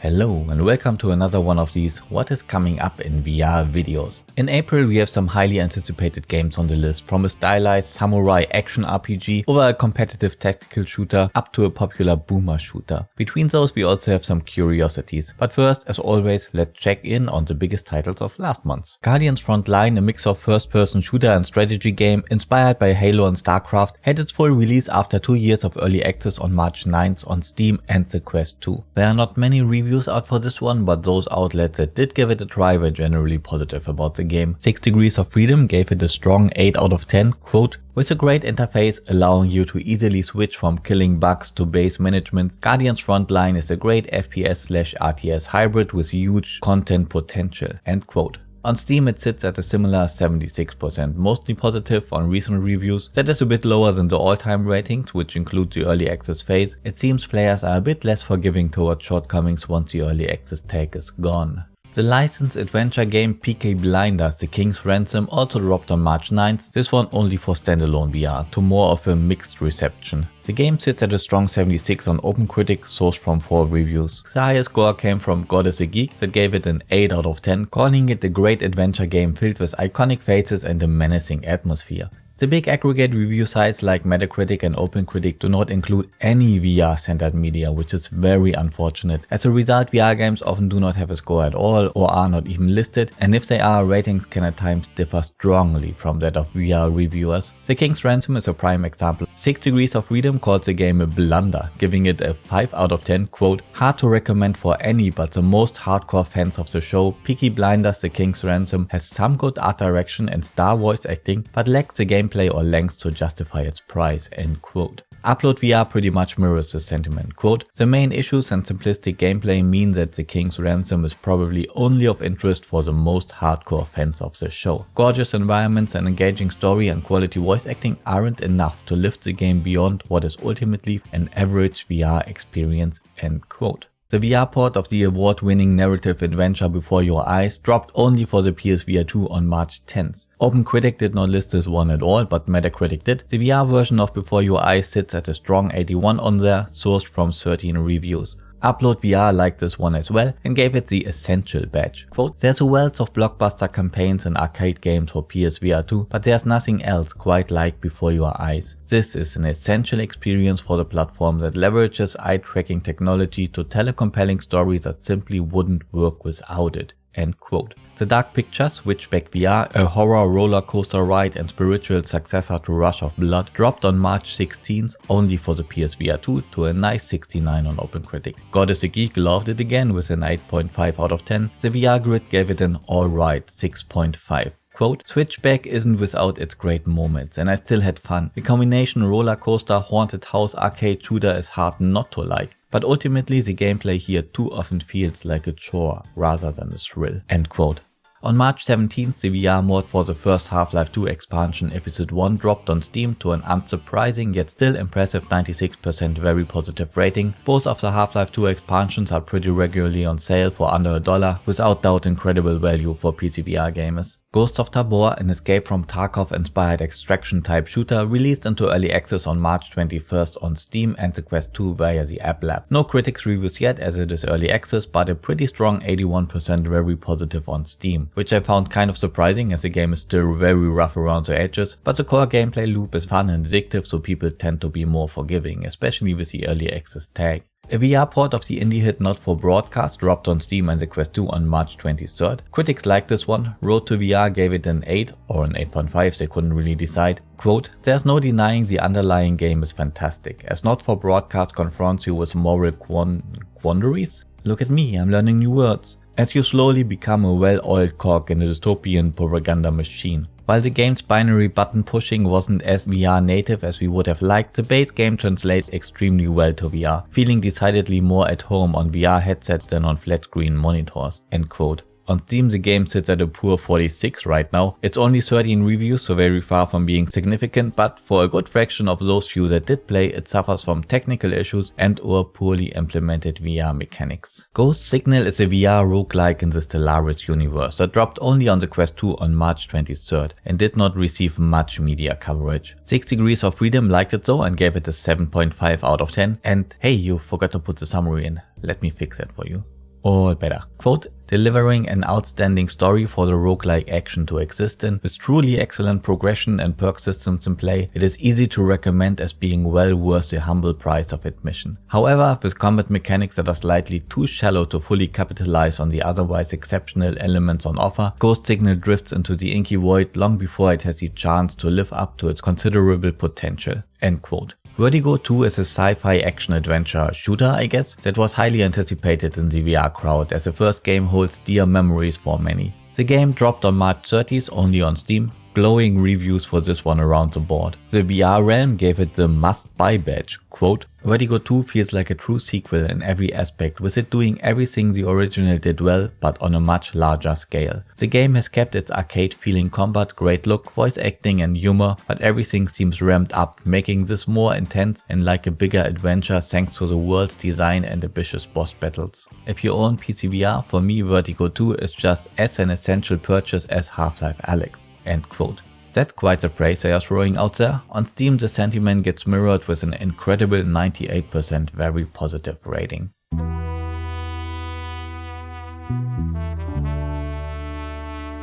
Hello and welcome to another one of these what is coming up in VR videos. In April we have some highly anticipated games on the list, from a stylized samurai action RPG over a competitive tactical shooter up to a popular boomer shooter. Between those we also have some curiosities, but first, as always, let's check in on the biggest titles of last month. Guardians Frontline, a mix of first-person shooter and strategy game inspired by Halo and StarCraft, had its full release after 2 years of early access on March 9th on Steam and the Quest 2. There are not many reviews out for this one, but those outlets that did give it a try were generally positive about the game. 6 Degrees of Freedom gave it a strong 8 out of 10, quote, "With a great interface allowing you to easily switch from killing bugs to base management, Guardians Frontline is a great FPS/RTS hybrid with huge content potential," end quote. On Steam it sits at a similar 76%, mostly positive on recent reviews. That is a bit lower than the all-time ratings, which include the early access phase. It seems players are a bit less forgiving towards shortcomings once the early access tag is gone. The licensed adventure game Peaky The King's Ransom also dropped on March 9th, this one only for standalone VR, to more of a mixed reception. The game sits at a strong 76 on OpenCritic, sourced from 4 reviews. The highest score came from God is a Geek that gave it an 8 out of 10, calling it a great adventure game filled with iconic faces and a menacing atmosphere. The big aggregate review sites like Metacritic and OpenCritic do not include any VR-centered media, which is very unfortunate. As a result, VR games often do not have a score at all or are not even listed, and if they are, ratings can at times differ strongly from that of VR reviewers. The King's Ransom is a prime example. 6 Degrees of Freedom calls the game a blunder, giving it a 5 out of 10, quote, "Hard to recommend for any but the most hardcore fans of the show. Peaky Blinders The King's Ransom has some good art direction and star voice acting, but lacks the gameplay or length to justify its price," end quote. Upload VR pretty much mirrors this sentiment, quote, "The main issues and simplistic gameplay mean that The King's Ransom is probably only of interest for the most hardcore fans of the show. Gorgeous environments and engaging story and quality voice acting aren't enough to lift the game beyond what is ultimately an average VR experience," end quote. The VR port of the award-winning narrative adventure Before Your Eyes dropped only for the PSVR 2 on March 10th. OpenCritic did not list this one at all, but Metacritic did. The VR version of Before Your Eyes sits at a strong 81 on there, sourced from 13 reviews. Upload VR liked this one as well and gave it the Essential badge. Quote, "There's a wealth of blockbuster campaigns and arcade games for PSVR 2, but there's nothing else quite like Before Your Eyes. This is an essential experience for the platform that leverages eye-tracking technology to tell a compelling story that simply wouldn't work without it," end quote. The Dark Picture Switchback VR, a horror roller coaster ride and spiritual successor to Rush of Blood, dropped on March 16th only for the PSVR 2 to a nice 69 on OpenCritic. God is a Geek loved it again with an 8.5 out of 10. The VR Grid gave it an alright 6.5. Quote, "Switchback isn't without its great moments, and I still had fun. The combination roller coaster haunted house arcade shooter is hard not to like, but ultimately the gameplay here too often feels like a chore rather than a thrill," end quote. On March 17th, the VR mod for the first Half-Life 2 expansion Episode 1 dropped on Steam to an unsurprising yet still impressive 96% very positive rating. Both of the Half-Life 2 expansions are pretty regularly on sale for under $1, without doubt incredible value for PCVR gamers. Ghosts of Tabor, an Escape from Tarkov-inspired extraction-type shooter, released into early access on March 21st on Steam and the Quest 2 via the App Lab. No critics reviews yet as it is early access, but a pretty strong 81% very positive on Steam, which I found kind of surprising as the game is still very rough around the edges, but the core gameplay loop is fun and addictive, so people tend to be more forgiving, especially with the early access tag. A VR port of the indie hit Not for Broadcast dropped on Steam and the Quest 2 on March 23rd. Critics liked this one. Road to VR gave it an 8 or an 8.5, they couldn't really decide. Quote, "There's no denying the underlying game is fantastic, as Not for Broadcast confronts you with moral quandaries? Look at me, I'm learning new words. As you slowly become a well-oiled cog in a dystopian propaganda machine. While the game's binary button pushing wasn't as VR native as we would have liked, the base game translates extremely well to VR, feeling decidedly more at home on VR headsets than on flat screen monitors," end quote. On Steam the game sits at a poor 46 right now. It's only 13 reviews, so very far from being significant, but for a good fraction of those few that did play, it suffers from technical issues and or poorly implemented VR mechanics. Ghost Signal is a VR roguelike in the Stellaris universe that dropped only on the Quest 2 on March 23rd and did not receive much media coverage. 6 Degrees of Freedom liked it though and gave it a 7.5 out of 10, and hey, you forgot to put the summary in. Let me fix that for you. all better. Quote, delivering an outstanding story for the roguelike action to exist in, with truly excellent progression and perk systems in play, it is easy to recommend as being well worth the humble price of admission. However, with combat mechanics that are slightly too shallow to fully capitalize on the otherwise exceptional elements on offer, Ghost Signal drifts into the inky void long before it has the chance to live up to its considerable potential. End quote. Vertigo 2 is a sci-fi action-adventure shooter, I guess, that was highly anticipated in the VR crowd as the first game holds dear memories for many. The game dropped on March 30th only on Steam. Glowing reviews for this one around the board. The VR realm gave it the must-buy badge. Quote, Vertigo 2 feels like a true sequel in every aspect, with it doing everything the original did well, but on a much larger scale. The game has kept its arcade-feeling combat, great look, voice acting and humor, but everything seems ramped up, making this more intense and like a bigger adventure thanks to the world's design and ambitious boss battles. If you own PCVR, for me Vertigo 2 is just as an essential purchase as Half-Life Alyx. End quote. That's quite the praise they are throwing out there. On Steam the sentiment gets mirrored with an incredible 98% very positive rating.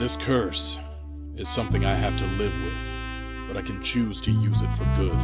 This curse is something I have to live with, but I can choose to use it for good.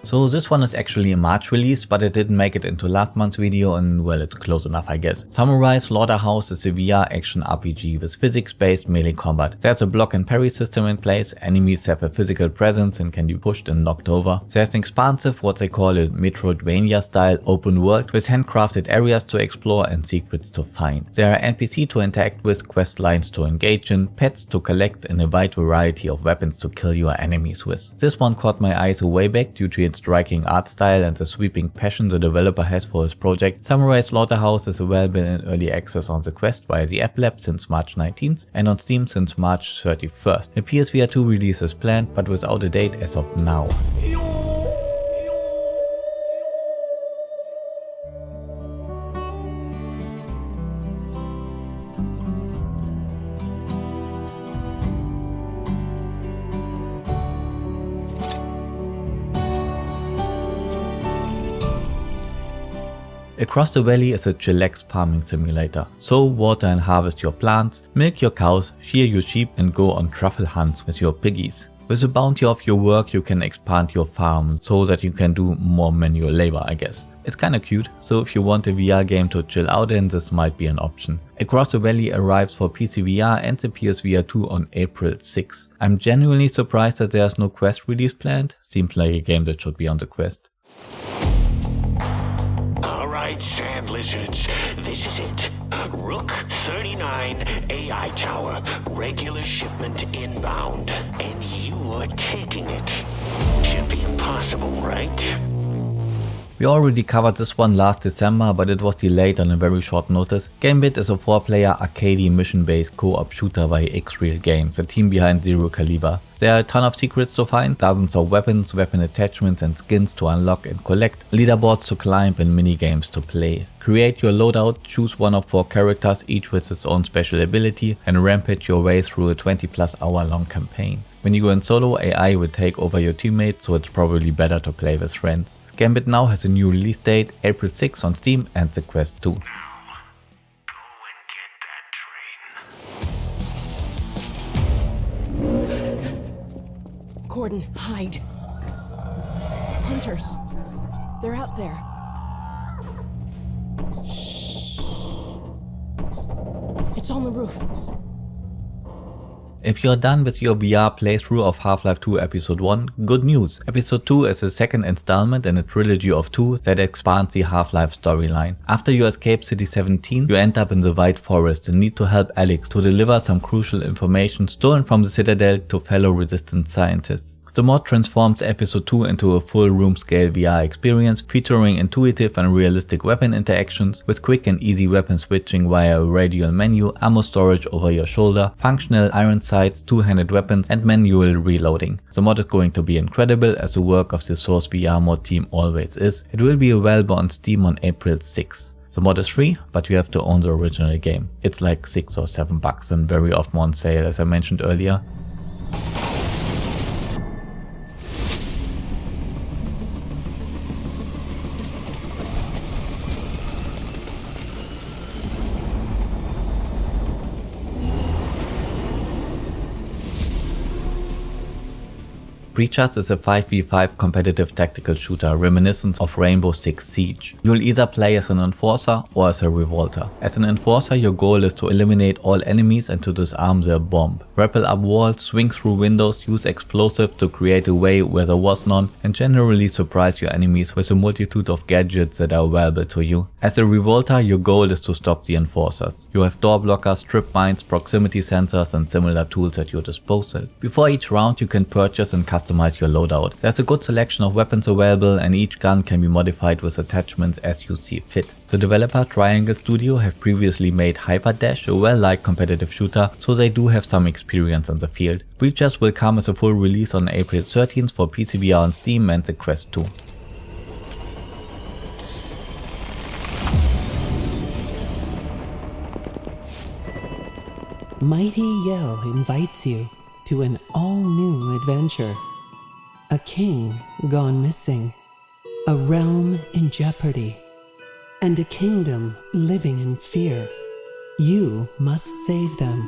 So this one is actually a March release, but it didn't make it into last month's video and well, it's close enough I guess. Samurai Slaughterhouse is a VR action RPG with physics-based melee combat. There's a block and parry system in place, enemies have a physical presence and can be pushed and knocked over. There's an expansive, what they call a Metroidvania style open world with handcrafted areas to explore and secrets to find. There are NPC to interact with, quest lines to engage in, pets to collect and a wide variety of weapons to kill your enemies with. This one caught my eyes a way back due to its striking art style and the sweeping passion the developer has for his project. Samurai Slaughterhouse is available in early access on the Quest via the App Lab since March 19th and on Steam since March 31st. A PSVR 2 release is planned, but without a date as of now. Across the Valley is a chillax farming simulator. Sow, water and harvest your plants, milk your cows, shear your sheep and go on truffle hunts with your piggies. With the bounty of your work you can expand your farm so that you can do more manual labor, I guess. It's kinda cute, so if you want a VR game to chill out in, this might be an option. Across the Valley arrives for PCVR and the PSVR 2 on April 6th. I'm genuinely surprised that there's no Quest release planned. Seems like a game that should be on the Quest. Alright, sand lizards, this is it. Rook 39 AI Tower, regular shipment inbound. And you are taking it. Should be impossible, right? We already covered this one last December, but it was delayed on a very short notice. Gambit is a 4-player arcade mission-based co-op shooter by X-Real Games, the team behind Zero Caliber. There are a ton of secrets to find, dozens of weapons, weapon attachments and skins to unlock and collect, leaderboards to climb and minigames to play. Create your loadout, choose one of 4 characters, each with its own special ability, and rampage your way through a 20+ hour long campaign. When you go in solo, AI will take over your teammates, so it's probably better to play with friends. Gambit now has a new release date, April 6 on Steam and the Quest 2. Gordon, hide. Hunters. They're out there. Shh. It's on the roof. If you're done with your VR playthrough of Half-Life 2 Episode 1, good news! Episode 2 is the second installment in a trilogy of 2 that expands the Half-Life storyline. After you escape City 17, you end up in the White Forest and need to help Alex to deliver some crucial information stolen from the Citadel to fellow Resistance scientists. The mod transforms Episode 2 into a full room-scale VR experience featuring intuitive and realistic weapon interactions with quick and easy weapon switching via a radial menu, ammo storage over your shoulder, functional iron sights, two-handed weapons and manual reloading. The mod is going to be incredible as the work of the Source VR mod team always is. It will be available on Steam on April 6. The mod is free, but you have to own the original game. It's like $6 or $7 and very often on sale as I mentioned earlier. Breachers is a 5v5 competitive tactical shooter reminiscent of Rainbow Six Siege. You'll either play as an enforcer or as a revolter. As an enforcer, your goal is to eliminate all enemies and to disarm their bomb. Rappel up walls, swing through windows, use explosives to create a way where there was none, and generally surprise your enemies with a multitude of gadgets that are available to you. As a revolter, your goal is to stop the enforcers. You have door blockers, trip mines, proximity sensors and similar tools at your disposal. Before each round you can purchase and customize your loadout. There's a good selection of weapons available and each gun can be modified with attachments as you see fit. The developer Triangle Studio have previously made Hyper Dash, a well-liked competitive shooter, so they do have some experience in the field. Breachers will come as a full release on April 13th for PCVR on Steam and the Quest 2. Mighty Yell invites you to an all-new adventure. A king gone missing, a realm in jeopardy, and a kingdom living in fear. You must save them,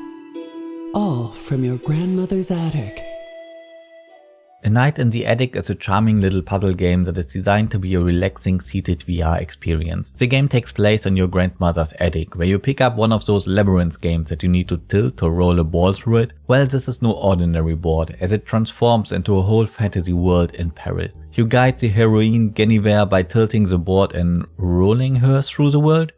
all from your grandmother's attic. A Night in the Attic is a charming little puzzle game that is designed to be a relaxing seated VR experience. The game takes place in your grandmother's attic, where you pick up one of those labyrinth games that you need to tilt to roll a ball through it. Well, this is no ordinary board, as it transforms into a whole fantasy world in peril. You guide the heroine Guinevere by tilting the board and rolling her through the world.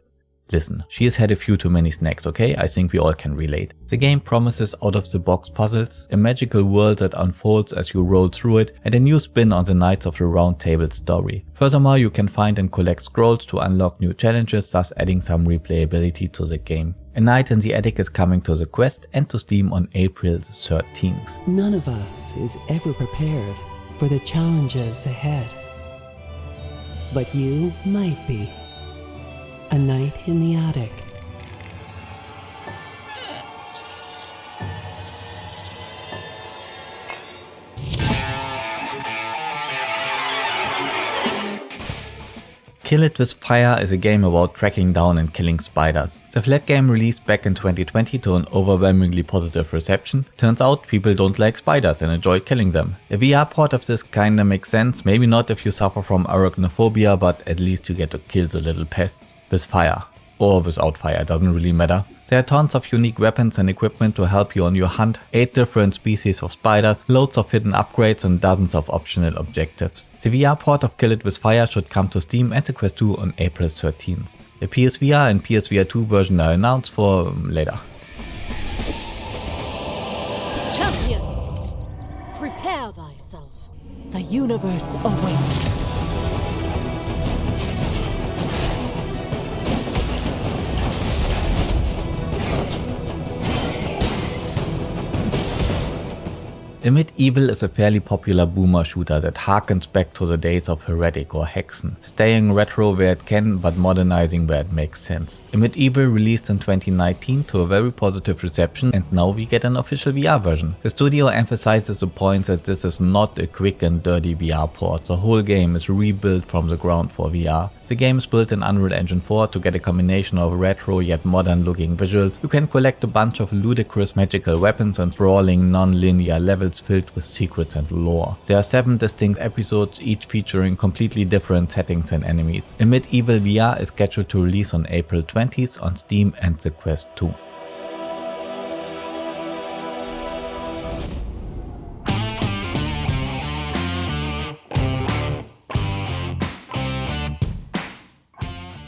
Listen, she has had a few too many snacks, okay? I think we all can relate. The game promises out-of-the-box puzzles, a magical world that unfolds as you roll through it, and a new spin on the Knights of the Round Table story. Furthermore, you can find and collect scrolls to unlock new challenges, thus adding some replayability to the game. A Night in the Attic is coming to the Quest and to Steam on April 13th. None of us is ever prepared for the challenges ahead. But you might be. A Night in the Attic. Kill It With Fire is a game about tracking down and killing spiders. The flat game released back in 2020 to an overwhelmingly positive reception. Turns out people don't like spiders and enjoy killing them. A VR port of this kinda makes sense, maybe not if you suffer from arachnophobia, but at least you get to kill the little pests. With fire. Or without fire, doesn't really matter. There are tons of unique weapons and equipment to help you on your hunt, 8 different species of spiders, loads of hidden upgrades and dozens of optional objectives. The VR port of Kill It With Fire should come to Steam and the Quest 2 on April 13th. A PSVR and PSVR 2 version are announced for later. Champion! Prepare thyself. The universe awaits. Amid Evil is a fairly popular boomer shooter that harkens back to the days of Heretic or Hexen, staying retro where it can but modernizing where it makes sense. Amid Evil released in 2019 to a very positive reception and now we get an official VR version. The studio emphasizes the point that this is not a quick and dirty VR port, the whole game is rebuilt from the ground for VR. The game is built in Unreal Engine 4 to get a combination of retro yet modern looking visuals. You can collect a bunch of ludicrous magical weapons and sprawling non-linear levels filled with secrets and lore. There are 7 distinct episodes, each featuring completely different settings and enemies. Amid Evil VR is scheduled to release on April 20th on Steam and the Quest 2.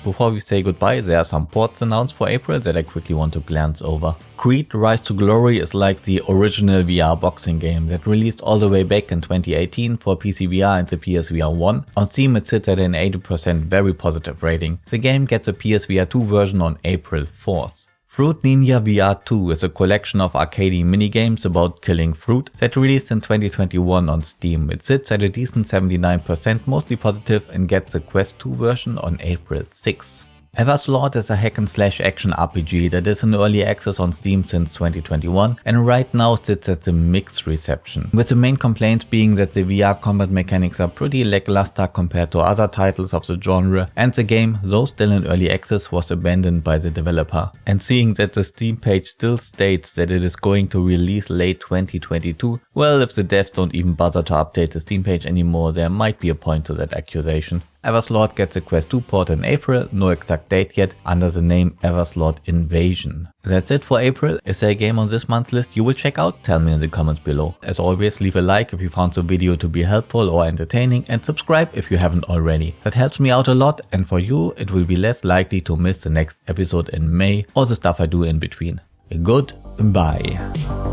Before we say goodbye, there are some ports announced for April that I quickly want to glance over. Creed Rise to Glory is like the original VR boxing game that released all the way back in 2018 for PCVR and the PSVR 1. On Steam it sits at an 80% very positive rating. The game gets a PSVR 2 version on April 4th. Fruit Ninja VR 2 is a collection of arcade minigames about killing fruit that released in 2021 on Steam. It sits at a decent 79%, mostly positive, and gets the Quest 2 version on April 6th. Everslord is a hack-and-slash action RPG that is in early access on Steam since 2021 and right now sits at the mixed reception, with the main complaints being that the VR combat mechanics are pretty lackluster compared to other titles of the genre, and the game, though still in early access, was abandoned by the developer. And seeing that the Steam page still states that it is going to release late 2022, well, if the devs don't even bother to update the Steam page anymore, there might be a point to that accusation. Everslord gets a Quest 2 port in April, no exact date yet, under the name Everslord Invasion. That's it for April. Is there a game on this month's list you will check out? Tell me in the comments below. As always, leave a like if you found the video to be helpful or entertaining, and subscribe if you haven't already. That helps me out a lot, and for you it will be less likely to miss the next episode in May or the stuff I do in between. Goodbye.